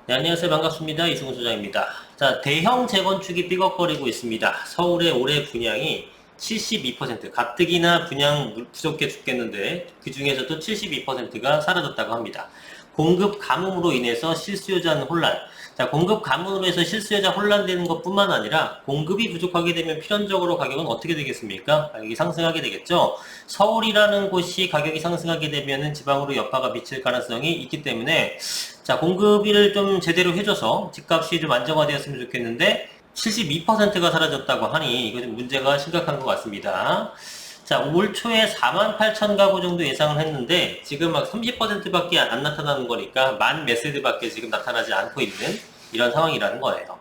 네, 안녕하세요. 반갑습니다. 이승훈 소장입니다. 자, 대형 재건축이 삐걱거리고 있습니다. 서울의 올해 분양이 72%, 가뜩이나 분양 부족해 죽겠는데 그 중에서도 72%가 사라졌다고 합니다. 공급 가뭄으로 인해서 실수요자 혼란. 자, 공급 가뭄으로 해서 실수요자 혼란되는 것뿐만 아니라 공급이 부족하게 되면 필연적으로 가격은 어떻게 되겠습니까? 가격이 상승하게 되겠죠. 서울이라는 곳이 가격이 상승하게 되면 지방으로 여파가 미칠 가능성이 있기 때문에 자, 공급을 좀 제대로 해줘서 집값이 좀 안정화되었으면 좋겠는데 72%가 사라졌다고 하니 이거 좀 문제가 심각한 것 같습니다. 자, 올 초에 48,000 가구 정도 예상을 했는데 지금 막 30%밖에 안 나타나는 거니까 만 몇 세대밖에 지금 나타나지 않고 있는 이런 상황이라는 거예요.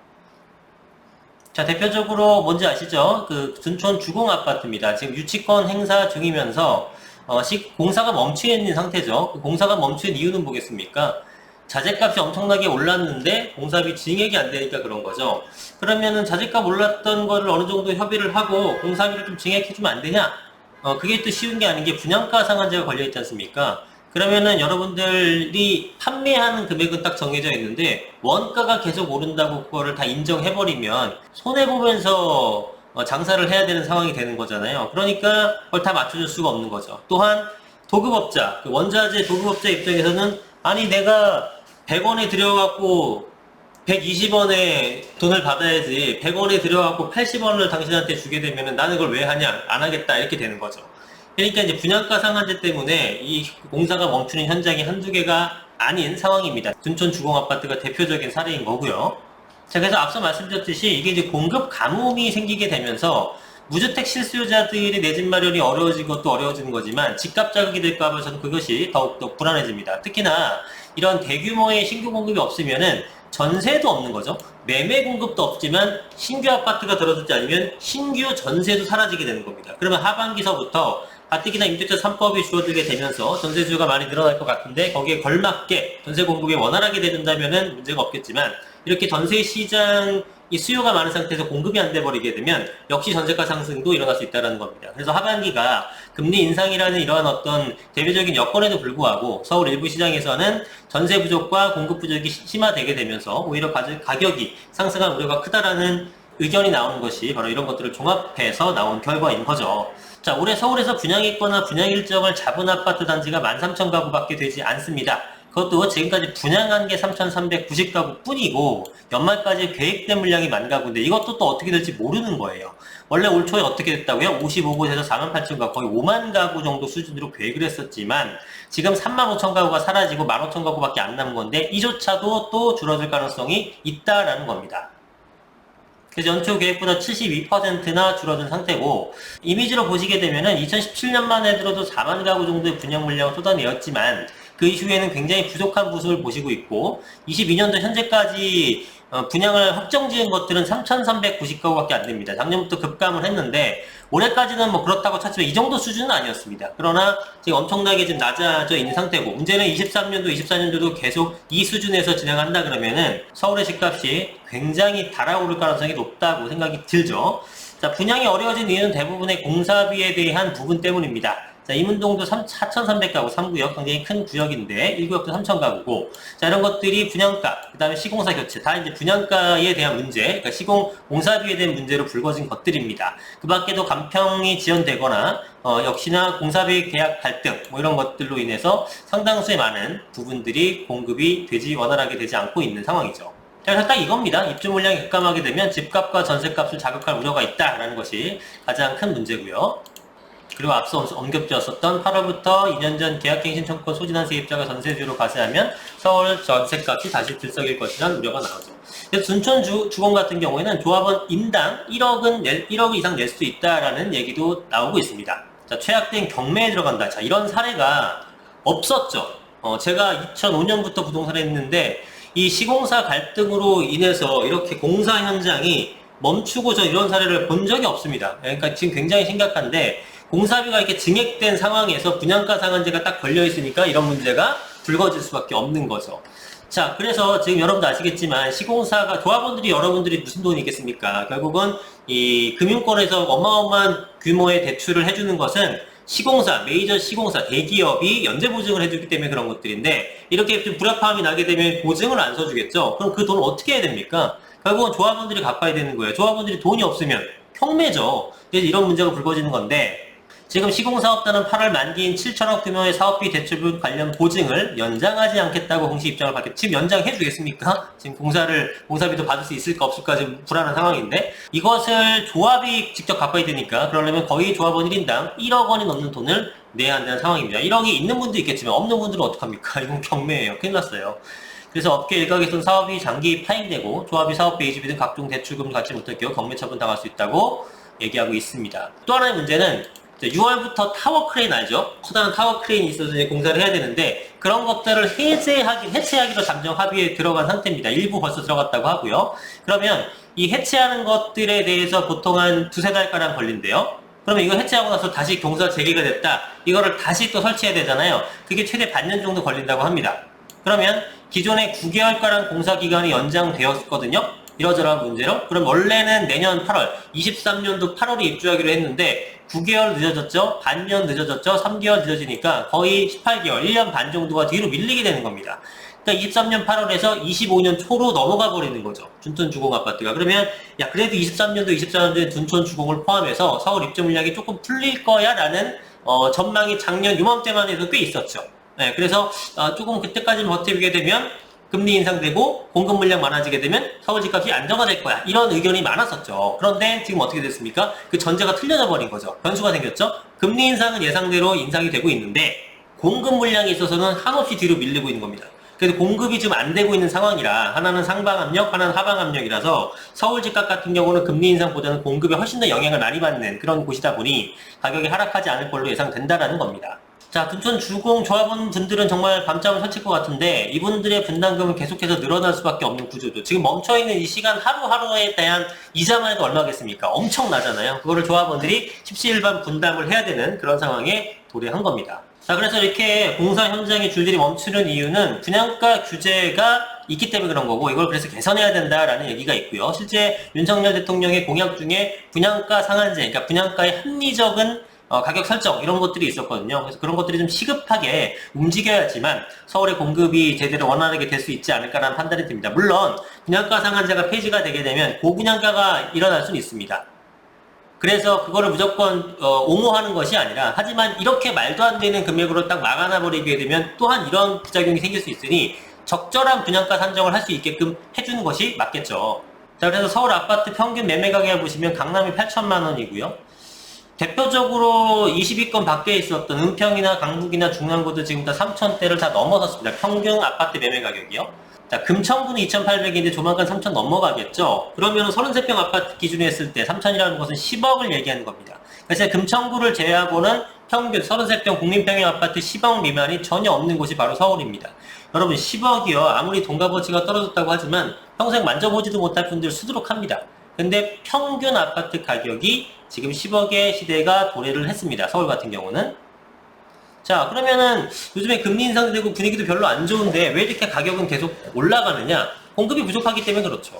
자, 대표적으로 뭔지 아시죠? 그 둔촌 주공 아파트입니다. 지금 유치권 행사 중이면서 공사가 멈춰 있는 상태죠. 그 공사가 멈춘 이유는 뭐겠습니까? 자재값이 엄청나게 올랐는데 공사비 증액이 안 되니까 그런 거죠. 그러면은 자재값 올랐던 거를 어느 정도 협의를 하고 공사비를 좀 증액해주면 안 되냐? 그게 또 쉬운 게 아닌 게 분양가 상한제가 걸려있지 않습니까? 그러면은 여러분들이 판매하는 금액은 딱 정해져 있는데 원가가 계속 오른다고 그거를 다 인정해버리면 손해보면서 장사를 해야 되는 상황이 되는 거잖아요. 그러니까 그걸 다 맞춰줄 수가 없는 거죠. 또한 도급업자, 그 원자재 도급업자 입장에서는 아니 내가 100원에 들여갖고 120원에 돈을 받아야지 100원에 들여갖고 80원을 당신한테 주게 되면 나는 그걸 왜 하냐 안 하겠다 이렇게 되는 거죠. 그러니까 이제 분양가 상한제 때문에 이 공사가 멈추는 현장이 한두 개가 아닌 상황입니다. 둔촌 주공아파트가 대표적인 사례인 거고요. 자, 그래서 앞서 말씀드렸듯이 이게 이제 공급 가뭄이 생기게 되면서 무주택 실수요자들이 내 집 마련이 어려워진 것도 어려워지는 거지만 집값 자극이 될까 봐 저는 그것이 더욱더 불안해집니다. 특히나 이런 대규모의 신규 공급이 없으면은 전세도 없는 거죠. 매매 공급도 없지만 신규 아파트가 들어서지 않으면 신규 전세도 사라지게 되는 겁니다. 그러면 하반기서부터 가뜩이나 임대차 3법이 줄어들게 되면서 전세 수요가 많이 늘어날 것 같은데 거기에 걸맞게 전세 공급이 원활하게 된다면은 문제가 없겠지만 이렇게 전세 시장이 수요가 많은 상태에서 공급이 안 돼버리게 되면 역시 전세가 상승도 일어날 수 있다는 겁니다. 그래서 하반기가 금리 인상이라는 이러한 어떤 대외적인 여건에도 불구하고 서울 일부 시장에서는 전세 부족과 공급 부족이 심화되게 되면서 오히려 가격이 상승할 우려가 크다라는 의견이 나오는 것이 바로 이런 것들을 종합해서 나온 결과인 거죠. 자, 올해 서울에서 분양했거나 분양 일정을 잡은 아파트 단지가 13,000가구밖에 되지 않습니다. 그것도 지금까지 분양한 게 3,390가구 뿐이고 연말까지 계획된 물량이 10,000가구인데 이것도 또 어떻게 될지 모르는 거예요. 원래 올 초에 어떻게 됐다고요? 55곳에서 48,000가구 거의 5만 가구 정도 수준으로 계획을 했었지만 지금 35,000가구가 사라지고 15,000가구밖에 안 남은 건데 이조차도 또 줄어들 가능성이 있다라는 겁니다. 그래서 연초 계획보다 72%나 줄어든 상태고 이미지로 보시게 되면은 2017년만 해들어도 4만 가구 정도의 분양 물량을 쏟아내었지만 그 이후에는 굉장히 부족한 모습을 보시고 있고 22년도 현재까지 분양을 확정 지은 것들은 3,390가구밖에 안 됩니다. 작년부터 급감을 했는데 올해까지는 뭐 그렇다고 쳤지만 이 정도 수준은 아니었습니다. 그러나 지금 엄청나게 지금 낮아져 있는 상태고 문제는 23년도, 24년도도 계속 이 수준에서 진행한다 그러면은 서울의 집값이 굉장히 달아오를 가능성이 높다고 생각이 들죠. 자, 분양이 어려워진 이유는 대부분의 공사비에 대한 부분 때문입니다. 자, 이문동도 4,300가구 3구역 굉장히 큰 구역인데 1구역도 3,000가구고 자, 이런 것들이 분양가, 그 다음에 시공사 교체 다 이제 분양가에 대한 문제, 그러니까 시공 공사비에 대한 문제로 불거진 것들입니다. 그 밖에도 간평이 지연되거나 역시나 공사비 계약 갈등 뭐 이런 것들로 인해서 상당수의 많은 부분들이 공급이 원활하게 되지 않고 있는 상황이죠. 자, 그래서 딱 이겁니다. 입주 물량이 급감하게 되면 집값과 전세값을 자극할 우려가 있다라는 것이 가장 큰 문제고요. 그리고 앞서 언급되었었던 8월부터 2년 전 계약갱신 청구권 소진한 세입자가 전세주로 가세하면 서울 전세값이 다시 들썩일 것이라는 우려가 나오죠. 그래서 둔촌 주공 같은 경우에는 조합원 인당 1억 이상 낼 수 있다라는 얘기도 나오고 있습니다. 자, 최악된 경매에 들어간다. 자, 이런 사례가 없었죠. 제가 2005년부터 부동산을 했는데 이 시공사 갈등으로 인해서 이렇게 공사 현장이 멈추고 저 이런 사례를 본 적이 없습니다. 그러니까 지금 굉장히 심각한데 공사비가 이렇게 증액된 상황에서 분양가 상한제가 딱 걸려 있으니까 이런 문제가 불거질 수밖에 없는 거죠. 자, 그래서 지금 여러분도 아시겠지만 시공사가 조합원들이 여러분들이 무슨 돈이 있겠습니까? 결국은 이 금융권에서 어마어마한 규모의 대출을 해주는 것은 시공사, 메이저 시공사, 대기업이 연재 보증을 해주기 때문에 그런 것들인데 이렇게 좀 불합함이 나게 되면 보증을 안 서주겠죠. 그럼 그 돈을 어떻게 해야 됩니까? 결국은 조합원들이 갚아야 되는 거예요. 조합원들이 돈이 없으면 경매죠. 그래서 이런 문제가 불거지는 건데 지금 시공사업단은 8월 만기인 7천억 규모의 사업비 대출분 관련 보증을 연장하지 않겠다고 공식 입장을 밝혔죠. 지금 연장해 주겠습니까? 지금 공사비도 받을 수 있을까 없을까 지금 불안한 상황인데 이것을 조합이 직접 갚아야 되니까 그러려면 거의 조합원 1인당 1억 원이 넘는 돈을 내야 한다는 상황입니다. 1억이 있는 분도 있겠지만 없는 분들은 어떡합니까? 이건 경매예요. 큰일 났어요. 그래서 업계 일각에서는 사업이 장기 파행되고 조합이 사업 베이지비 등 각종 대출금을 갖지 못할 경우 경매 처분 당할 수 있다고 얘기하고 있습니다. 또 하나의 문제는 6월부터 타워 크레인 알죠? 커다란 타워 크레인이 있어서 이제 공사를 해야 되는데 그런 것들을 해체하기로 잠정 합의에 들어간 상태입니다. 일부 벌써 들어갔다고 하고요. 그러면 이 해체하는 것들에 대해서 보통 한 두세 달가량 걸린대요. 그러면 이거 해체하고 나서 다시 공사 재개가 됐다. 이거를 다시 또 설치해야 되잖아요. 그게 최대 반년 정도 걸린다고 합니다. 그러면 기존에 9개월가량 공사 기간이 연장되었거든요. 이러저러한 문제로. 그럼 원래는 내년 8월, 23년도 8월에 입주하기로 했는데 9개월 늦어졌죠? 반년 늦어졌죠? 3개월 늦어지니까 거의 18개월, 1년 반 정도가 뒤로 밀리게 되는 겁니다. 그러니까 23년 8월에서 25년 초로 넘어가 버리는 거죠. 둔촌 주공 아파트가. 그러면 야 그래도 23년도, 24년도에 둔촌 주공을 포함해서 서울 입주 물량이 조금 풀릴 거야 라는 전망이 작년 요맘때만 해도 꽤 있었죠. 네, 그래서 조금 그때까지 버티게 되면 금리 인상되고 공급 물량 많아지게 되면 서울 집값이 안정화될 거야. 이런 의견이 많았었죠. 그런데 지금 어떻게 됐습니까? 그 전제가 틀려져 버린 거죠. 변수가 생겼죠. 금리 인상은 예상대로 인상이 되고 있는데 공급 물량에 있어서는 한없이 뒤로 밀리고 있는 겁니다. 그래서 공급이 지금 안 되고 있는 상황이라 하나는 상방 압력, 하나는 하방 압력이라서 서울 집값 같은 경우는 금리 인상보다는 공급에 훨씬 더 영향을 많이 받는 그런 곳이다 보니 가격이 하락하지 않을 걸로 예상된다라는 겁니다. 자, 둔촌 주공 조합원 분들은 정말 밤잠을 설칠 것 같은데 이분들의 분담금은 계속해서 늘어날 수밖에 없는 구조죠. 지금 멈춰있는 이 시간 하루하루에 대한 이자만 해도 얼마겠습니까? 엄청나잖아요. 그거를 조합원들이 십시일반 분담을 해야 되는 그런 상황에 도래한 겁니다. 자, 그래서 이렇게 공사 현장의 줄들이 멈추는 이유는 분양가 규제가 있기 때문에 그런 거고 이걸 그래서 개선해야 된다라는 얘기가 있고요. 실제 윤석열 대통령의 공약 중에 분양가 상한제, 그러니까 분양가의 합리적인 가격 설정 이런 것들이 있었거든요. 그래서 그런 것들이 좀 시급하게 움직여야지만 서울의 공급이 제대로 원활하게 될 수 있지 않을까라는 판단이 듭니다. 물론 분양가 상한제가 폐지가 되게 되면 고분양가가 일어날 수는 있습니다. 그래서 그거를 무조건 옹호하는 것이 아니라 하지만 이렇게 말도 안 되는 금액으로 딱 막아놔 버리게 되면 또한 이런 부작용이 생길 수 있으니 적절한 분양가 산정을 할 수 있게끔 해주는 것이 맞겠죠. 자, 그래서 서울 아파트 평균 매매 가격을 보시면 강남이 8천만 원이고요. 대표적으로 20위권 밖에 있었던 은평이나 강북이나 중랑구도 지금 다 3천대를 다 넘어섰습니다. 평균 아파트 매매 가격이요. 자, 금천구는 2,800인데 조만간 3천 넘어가겠죠. 그러면 33평 아파트 기준으로 했을 때 3천이라는 것은 10억을 얘기하는 겁니다. 그래서 금천구를 제외하고는 평균 33평 국민평형 아파트 10억 미만이 전혀 없는 곳이 바로 서울입니다. 여러분 10억이요. 아무리 돈값어치가 떨어졌다고 하지만 평생 만져보지도 못할 분들 수두룩합니다. 근데 평균 아파트 가격이 지금 10억의 시대가 도래를 했습니다. 서울 같은 경우는. 자, 그러면은 요즘에 금리 인상되고 분위기도 별로 안 좋은데 왜 이렇게 가격은 계속 올라가느냐? 공급이 부족하기 때문에 그렇죠.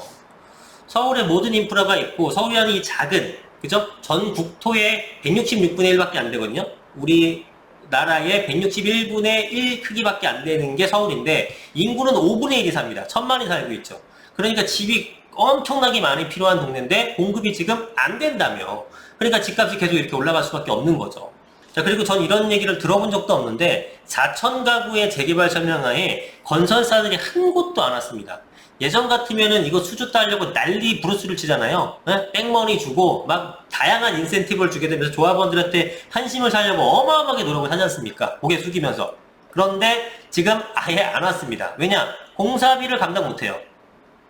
서울에 모든 인프라가 있고 서울이라는 이 작은, 그죠? 전 국토의 166분의 1밖에 안 되거든요. 우리 나라의 161분의 1 크기밖에 안 되는 게 서울인데 인구는 5분의 1이 삽니다. 1,000만이 살고 있죠. 그러니까 집이 엄청나게 많이 필요한 동네인데 공급이 지금 안 된다며. 그러니까 집값이 계속 이렇게 올라갈 수밖에 없는 거죠. 자, 그리고 전 이런 얘기를 들어본 적도 없는데 4천 가구의 재개발 설명하에 건설사들이 한 곳도 안 왔습니다. 예전 같으면은 이거 수주 따려고 난리 브루스를 치잖아요. 네? 백머니 주고 막 다양한 인센티브를 주게 되면서 조합원들한테 한심을 사려고 어마어마하게 노력을 하지 않습니까? 고개 숙이면서. 그런데 지금 아예 안 왔습니다. 왜냐? 공사비를 감당 못해요.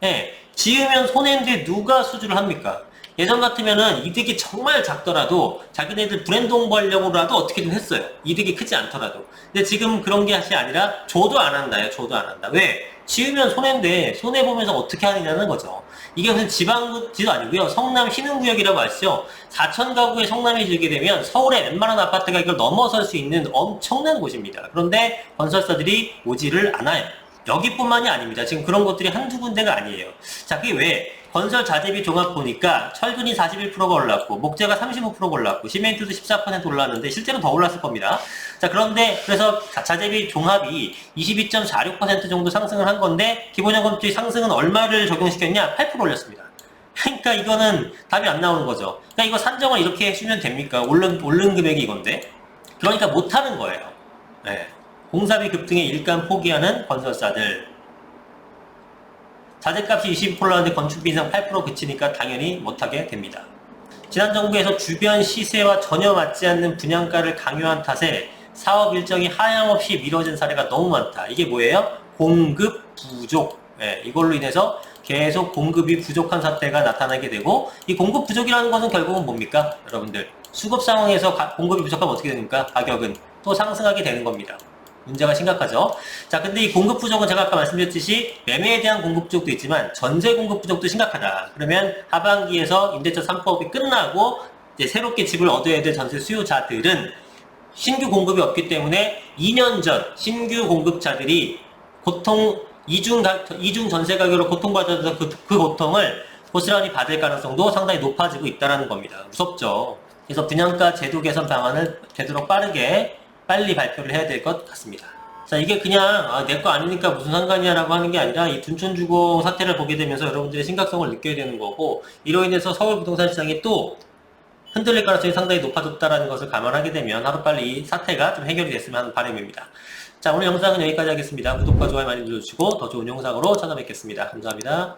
네, 지으면 손해인데 누가 수주를 합니까? 예전 같으면은 이득이 정말 작더라도 자기네들 브랜드 홍보하려고라도 어떻게든 했어요. 이득이 크지 않더라도. 근데 지금 그런 게 아니라 줘도 안 한다요. 줘도 안 한다. 왜? 지으면 손해인데 손해보면서 어떻게 하느냐는 거죠. 이게 무슨 지방구지도 아니고요. 성남 신흥구역이라고 아시죠? 4천 가구의 성남이 지게 되면 서울의 웬만한 아파트가 이걸 넘어설 수 있는 엄청난 곳입니다. 그런데 건설사들이 오지를 않아요. 여기뿐만이 아닙니다. 지금 그런 것들이 한두 군데가 아니에요. 자, 그게 왜? 건설 자재비 종합 보니까 철근이 41%가 올랐고 목재가 35%가 올랐고 시멘트도 14% 올랐는데 실제로 더 올랐을 겁니다. 자, 그런데 그래서 자재비 종합이 22.46% 정도 상승을 한 건데 기본요금제 상승은 얼마를 적용시켰냐? 8% 올렸습니다. 그러니까 이거는 답이 안 나오는 거죠. 그러니까 이거 산정을 이렇게 해주면 됩니까? 오른 금액이 이건데. 그러니까 못하는 거예요. 네. 공사비 급등에 일감 포기하는 건설사들. 자재값이 22% 올랐는데 건축비 인상 8% 그치니까 당연히 못하게 됩니다. 지난 정부에서 주변 시세와 전혀 맞지 않는 분양가를 강요한 탓에 사업 일정이 하염없이 미뤄진 사례가 너무 많다. 이게 뭐예요? 공급 부족. 네, 이걸로 인해서 계속 공급이 부족한 사태가 나타나게 되고, 이 공급 부족이라는 것은 결국은 뭡니까? 여러분들, 수급 상황에서 공급이 부족하면 어떻게 됩니까? 가격은 또 상승하게 되는 겁니다. 문제가 심각하죠. 자, 근데 이 공급 부족은 제가 아까 말씀드렸듯이 매매에 대한 공급 부족도 있지만 전세 공급 부족도 심각하다. 그러면 하반기에서 임대차 3법이 끝나고 이제 새롭게 집을 얻어야 될 전세 수요자들은 신규 공급이 없기 때문에 2년 전 신규 공급자들이 이중 전세 가격으로 고통받았던 그 고통을 고스란히 받을 가능성도 상당히 높아지고 있다는 겁니다. 무섭죠. 그래서 분양가 제도 개선 방안을 되도록 빨리 발표를 해야 될 것 같습니다. 자, 이게 그냥 내 거 아니니까 무슨 상관이야 라고 하는 게 아니라 이 둔촌주공 사태를 보게 되면서 여러분들의 심각성을 느껴야 되는 거고, 이로 인해서 서울 부동산 시장이 또 흔들릴 가능성이 상당히 높아졌다는 것을 감안하게 되면 하루빨리 이 사태가 좀 해결이 됐으면 하는 바람입니다. 자, 오늘 영상은 여기까지 하겠습니다. 구독과 좋아요 많이 눌러주시고 더 좋은 영상으로 찾아뵙겠습니다. 감사합니다.